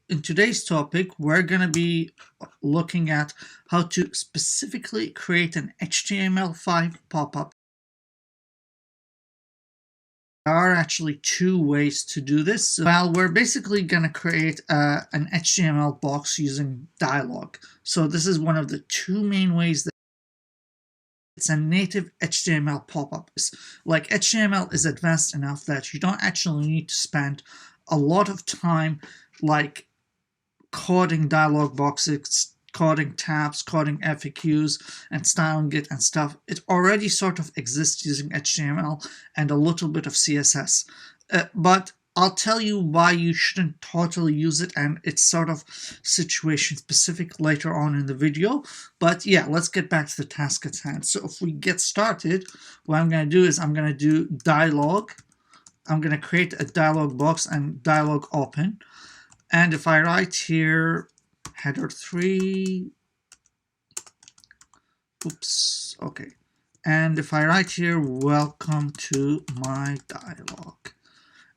in today's topic, we're going to be looking at how to specifically create an HTML5 pop-up. There are actually two ways to do this. Well, we're basically going to create an HTML box using Dialog. So this is one of the two main ways that it's a native HTML pop-up. Like, HTML is advanced enough that you don't actually need to spend a lot of time like coding dialog boxes, coding tabs, coding FAQs, and styling it and stuff. It already sort of exists using HTML and a little bit of CSS. But I'll tell you why you shouldn't totally use it, and it's sort of situation specific later on in the video. But yeah, let's get back to the task at hand. So if we get started, what I'm going to do is I'm going to do dialog. I'm going to create a dialog box and dialog open. And if I write here header 3, oops, okay. And if I write here, welcome to my dialog.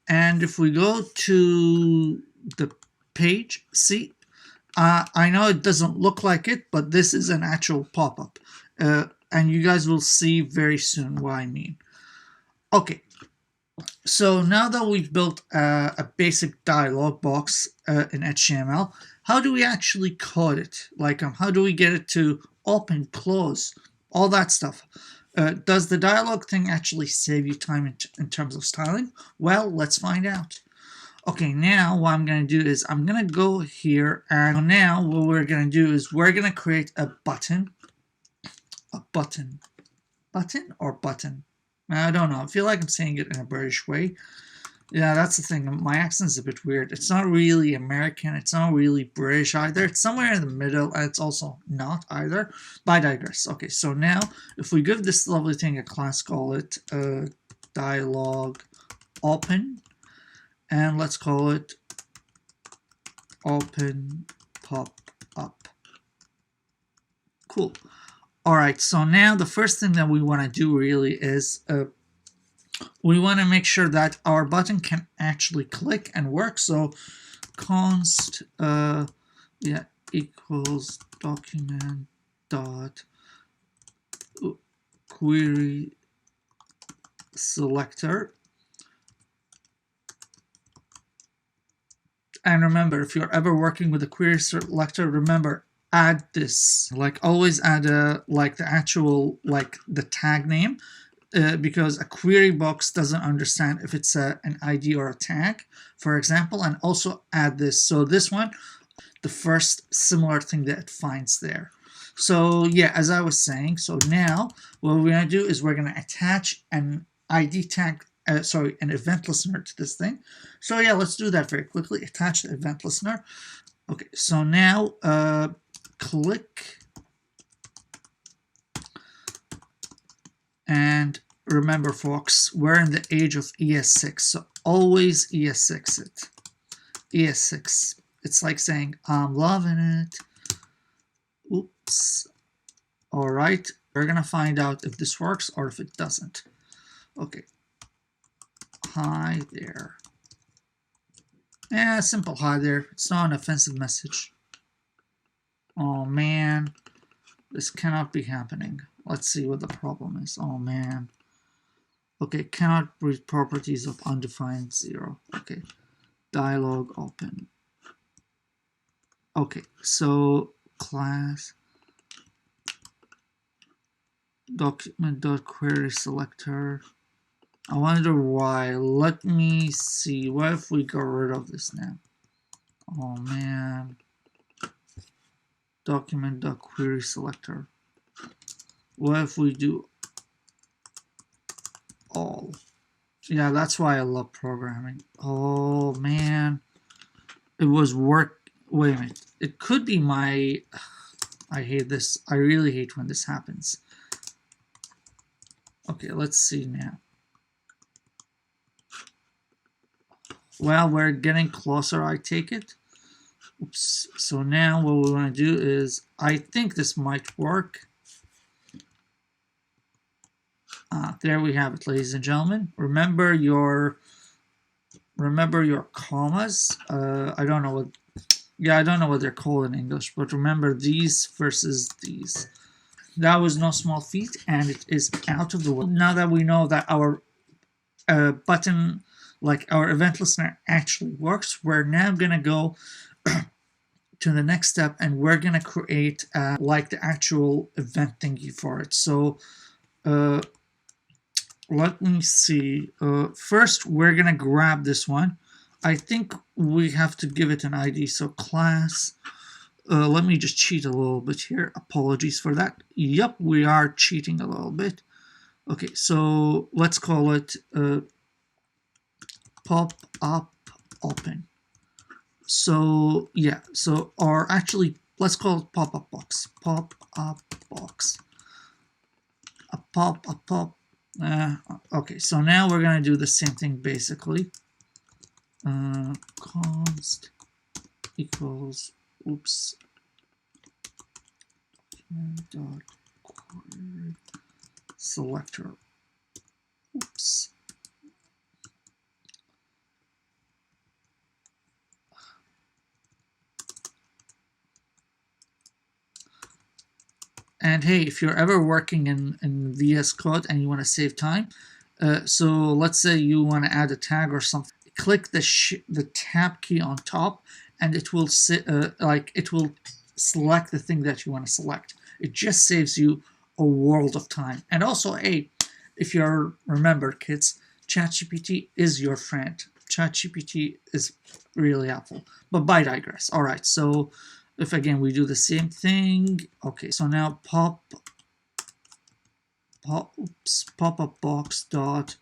And if we go to the page, see, I know it doesn't look like it, but this is an actual pop-up. And you guys will see very soon what I mean. Okay. So now that we've built a basic dialog box in HTML, how do we actually code it? Like, how do we get it to open, close, all that stuff? Does the dialog thing actually save you time in terms of styling? Well, let's find out. Okay, now what I'm going to do is I'm going to go here, and now what we're going to do is we're going to create a button. Button or button? I don't know. I feel like I'm saying it in a British way. Yeah, that's the thing. My accent's a bit weird. It's not really American. It's not really British either. It's somewhere in the middle, and it's also not either. But I digress. Okay, so now if we give this lovely thing a class, call it dialog open, and let's call it open pop up. Cool. Alright, so now the first thing that we want to do really is we want to make sure that our button can actually click and work. So const equals document dot query selector. And remember, if you're ever working with a query selector, remember, add this, like always add like the actual, like the tag name, because a query box doesn't understand if it's an ID or a tag, for example. And also add this. So this one, the first similar thing that it finds there. So yeah, as I was saying, so now what we're going to do is we're going to attach an ID tag, an event listener to this thing. So yeah, let's do that very quickly. Attach the event listener. Okay, so now click, and remember folks, we're in the age of ES6, so always ES6 it. ES6, it's like saying I'm loving it. Oops. All right, we're gonna find out if this works or if it doesn't. Okay, hi there. Yeah, simple hi there. It's not an offensive message. Oh man, this cannot be happening. Let's see what the problem is. Oh man. Okay, cannot read properties of undefined 0. Okay, dialog open. Okay, so class document.query selector. I wonder why. Let me see. What if we get rid of this now? Oh man. Document.query selector. What if we do all? Yeah, that's why I love programming. Oh man. It was work. Wait a minute. It could be my. I hate this. I really hate when this happens. Okay, let's see now. Well, we're getting closer, I take it. Oops. So now what we want to do is, I think this might work. There we have it, ladies and gentlemen. Remember your commas. I don't know what Yeah, I don't know what they're called in English, but remember these versus these. That was no small feat, and it is out of the way. Now that we know that our button, like our event listener, actually works, we're now gonna go to the next step, and we're gonna create like the actual event thingy for it. So let me see. First, we're gonna grab this one. I think we have to give it an ID. So class. Let me just cheat a little bit here. Apologies for that. Yep, we are cheating a little bit. Okay, so let's call it pop up open. So yeah, so or actually let's call it pop up box. Pop up box. A pop. Okay, so now we're gonna do the same thing basically. Const equals oops dot query selector. Oops. And hey, if you're ever working in VS Code and you want to save time, so let's say you want to add a tag or something, click the tab key on top, and it will it will select the thing that you want to select. It just saves you a world of time. And also, hey, if you're remember, kids, ChatGPT is your friend. ChatGPT is really helpful. But I digress. All right, so if again we do the same thing, okay, so now pop-up box dot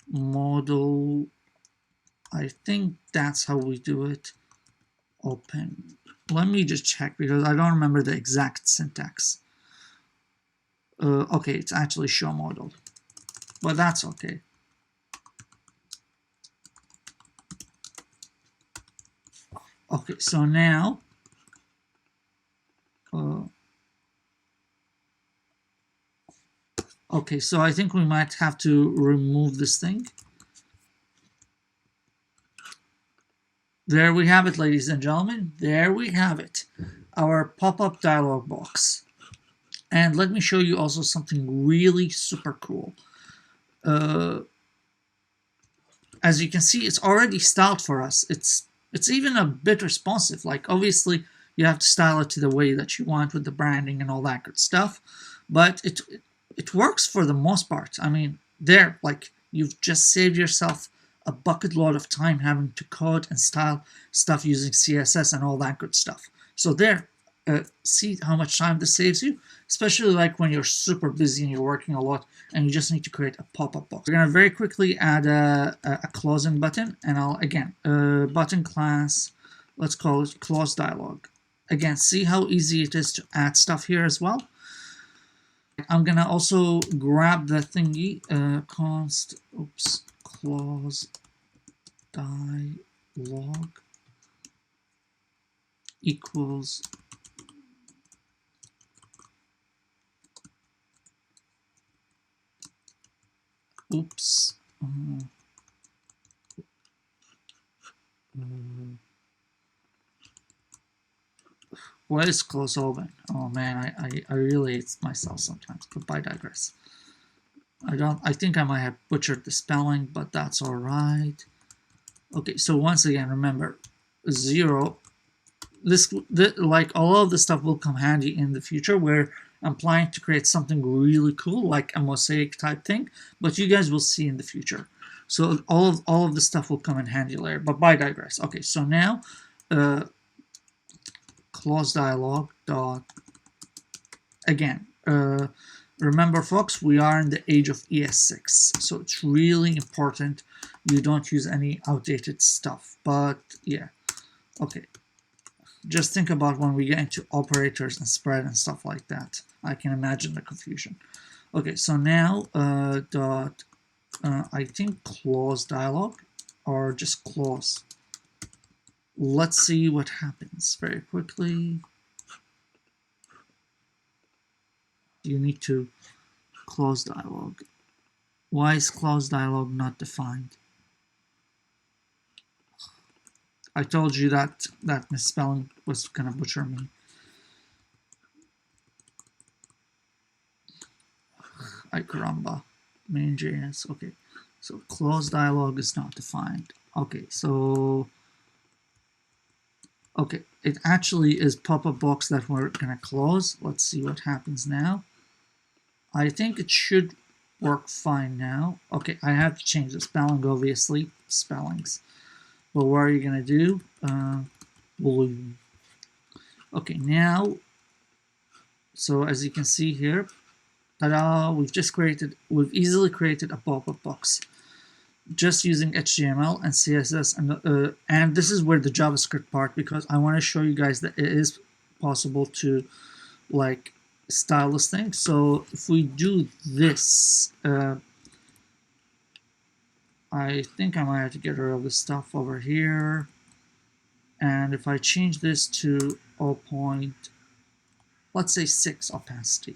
model, I think that's how we do it. Open. Let me just check because I don't remember the exact syntax. Okay, it's actually show model, but that's okay. Okay, so now okay, so I think we might have to remove this thing. There we have it, ladies and gentlemen. There we have it. Our pop-up dialog box. And let me show you also something really super cool. As you can see, it's already styled for us. It's even a bit responsive. Like obviously you have to style it to the way that you want with the branding and all that good stuff, but it works for the most part. I mean, there, like you've just saved yourself a bucket load of time having to code and style stuff using CSS and all that good stuff. So there, see how much time this saves you, especially like when you're super busy and you're working a lot and you just need to create a pop-up box. We're gonna very quickly add a closing button, and I'll again button class, let's call it close dialog. Again, see how easy it is to add stuff here as well. I'm gonna also grab the thingy const close dialog equals oops. What is close open? Oh man, I really hate myself sometimes, but I digress. I think I might have butchered the spelling, but that's alright. Okay, so once again, remember, 0. Like all of this stuff will come handy in the future where I'm planning to create something really cool, like a mosaic type thing, but you guys will see in the future. So all of the stuff will come in handy later, but I digress. Okay, so now close dialog dot again. Remember, folks, we are in the age of ES6, so it's really important you don't use any outdated stuff. But yeah, okay. Just think about when we get into operators and spread and stuff like that. I can imagine the confusion. Okay, so now I think close dialog or just close. Let's see what happens very quickly. You need to close dialog. Why is close dialog not defined? I told you that that misspelling was gonna butcher me. Ay caramba. Main.js. Okay. So close dialog is not defined. Okay, so okay, it actually is pop-up box that we're gonna close. Let's see what happens now. I think it should work fine now. Okay, I have to change the spelling, obviously. Spellings. But what are you gonna do? Blue. Okay, now, so as you can see here, ta-da, we've easily created a pop-up box just using HTML and CSS, and this is where the JavaScript part, because I want to show you guys that it is possible to like style this thing. So if we do this, I think I might have to get rid of this stuff over here, and if I change this to 0. Let's say 6 opacity.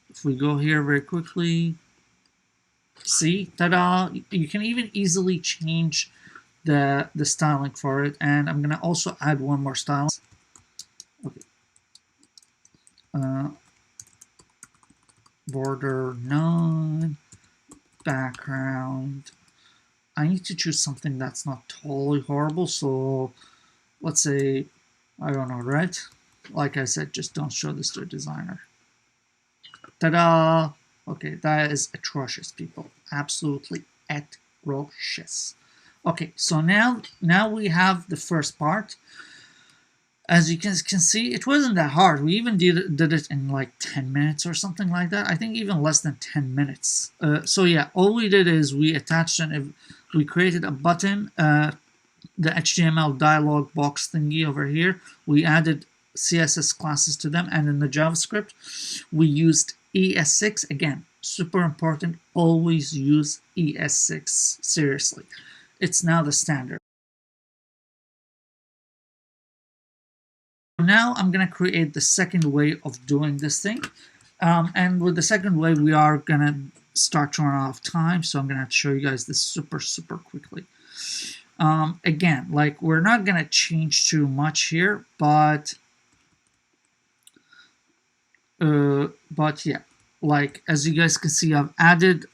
If we go here very quickly, see, ta-da! You can even easily change the styling for it, and I'm gonna also add one more style. Okay. Border none, background. I need to choose something that's not totally horrible, so let's say, I don't know, red. Like I said, just don't show this to a designer. Ta-da! Okay, that is atrocious, people. Absolutely atrocious. Okay, so now we have the first part. As you can see, it wasn't that hard. We even did it in like 10 minutes or something like that. I think even less than 10 minutes. So yeah, all we did is we attached we created a button, the HTML dialog box thingy over here. We added CSS classes to them, and in the JavaScript, we used ES6. Again, super important, always use ES6, seriously. It's now the standard. Now I'm going to create the second way of doing this thing. And with the second way, we are going to start to run out of time, so I'm going to show you guys this super quickly. Again, like, we're not going to change too much here, but yeah, like, as you guys can see, I've added,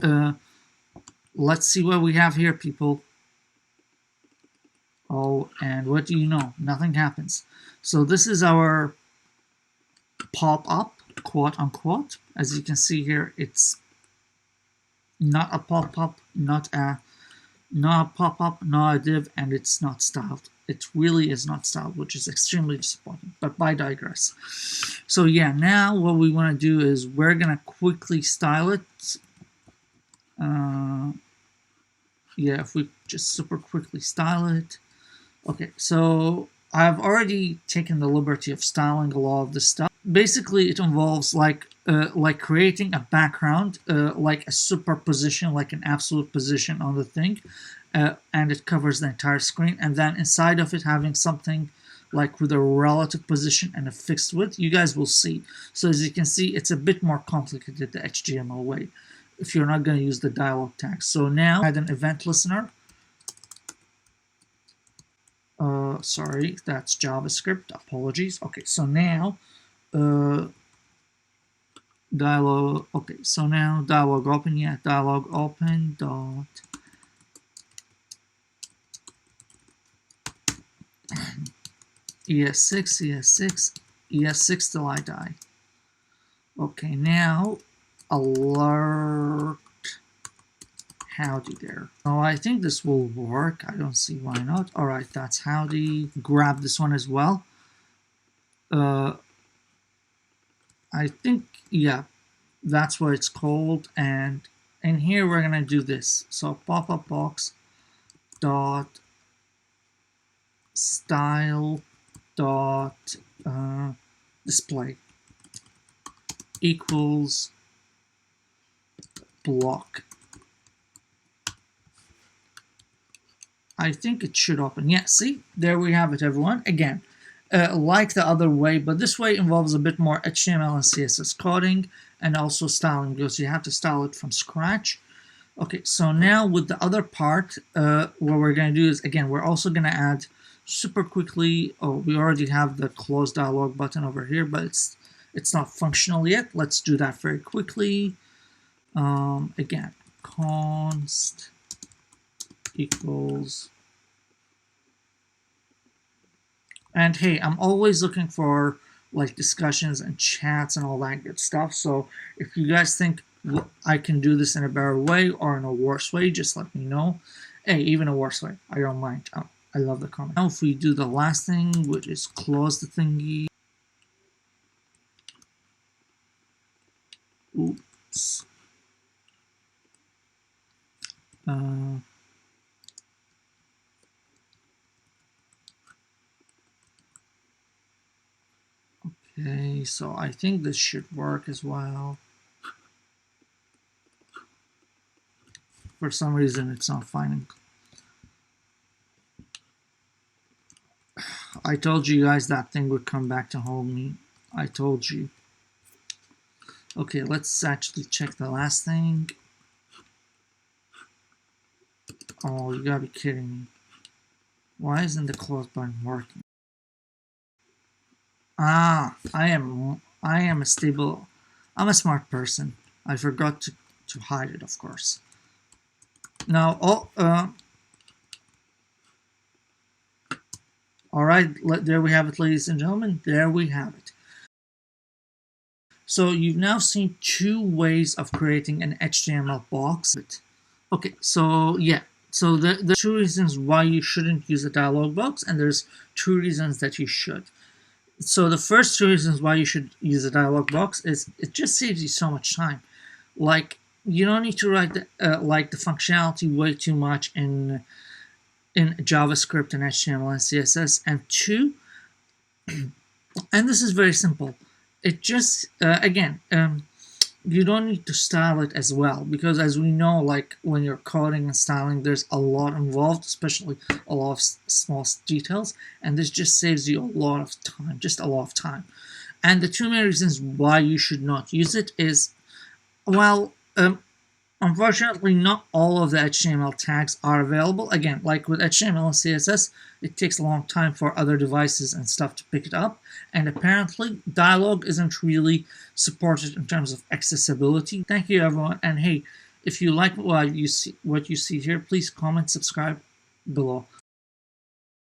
let's see what we have here, people. Oh, and what do you know? Nothing happens. So this is our pop-up, quote unquote. As you can see here, it's not a pop-up, not a pop-up, not a div, and it's not styled. It really is not styled, which is extremely disappointing, but I digress. So yeah, now what we want to do is we're going to quickly style it. Yeah, if we just super quickly style it. Okay, so I've already taken the liberty of styling a lot of this stuff. Basically, it involves like creating a background, like a superposition, like an absolute position on the thing, and it covers the entire screen. And then inside of it, having something like with a relative position and a fixed width. You guys will see. So as you can see, it's a bit more complicated the HTML way if you're not going to use the dialog tags. So now add an event listener. Sorry, that's JavaScript. Apologies. Okay, so now dialog. Okay, so now dialog open. Yeah, dialog open dot ES6 ES6 till I die. Okay, now alert. Howdy there. Oh, I think this will work. I don't see why not. All right, that's howdy. Grab this one as well. I think, yeah, that's what it's called. And in here, we're going to do this. So pop-up box dot style dot display equals block. I think it should open. Yeah, see, there we have it, everyone. Again, like the other way, but this way involves a bit more HTML and CSS coding and also styling, because you have to style it from scratch. Okay, so now with the other part, what we're going to do is, again, we're also going to add super quickly. Oh, we already have the close dialog button over here, but it's not functional yet. Let's do that very quickly. Again, const equals, and hey, I'm always looking for like discussions and chats and all that good stuff. So if you guys think I can do this in a better way or in a worse way, just let me know. Hey, even a worse way, I don't mind. I love the comment. Now if we do the last thing, which is close the thingy. Oops. Okay, so I think this should work as well. For some reason, it's not finding. I told you guys that thing would come back to haunt me. I told you. Okay, let's actually check the last thing. Oh, you gotta be kidding me. Why isn't the close button working? Ah, I am a stable. I'm a smart person. I forgot to hide it, of course. Now, all right, there we have it, ladies and gentlemen. There we have it. So you've now seen two ways of creating an HTML box. Okay, so yeah, so there's two reasons why you shouldn't use a dialog box, and there's two reasons that you should. So the first two reasons why you should use a dialog box is it just saves you so much time. Like you don't need to write the functionality way too much in JavaScript and HTML and CSS. And two, and this is very simple. It just you don't need to style it as well, because as we know, like when you're coding and styling, there's a lot involved, especially a lot of small details, and this just saves you a lot of time, just a lot of time. And the two main reasons why you should not use it is, well, unfortunately, not all of the HTML tags are available. Again, like with HTML and CSS, it takes a long time for other devices and stuff to pick it up. And apparently, Dialog isn't really supported in terms of accessibility. Thank you, everyone. And hey, if you like what you see here, please comment, subscribe below.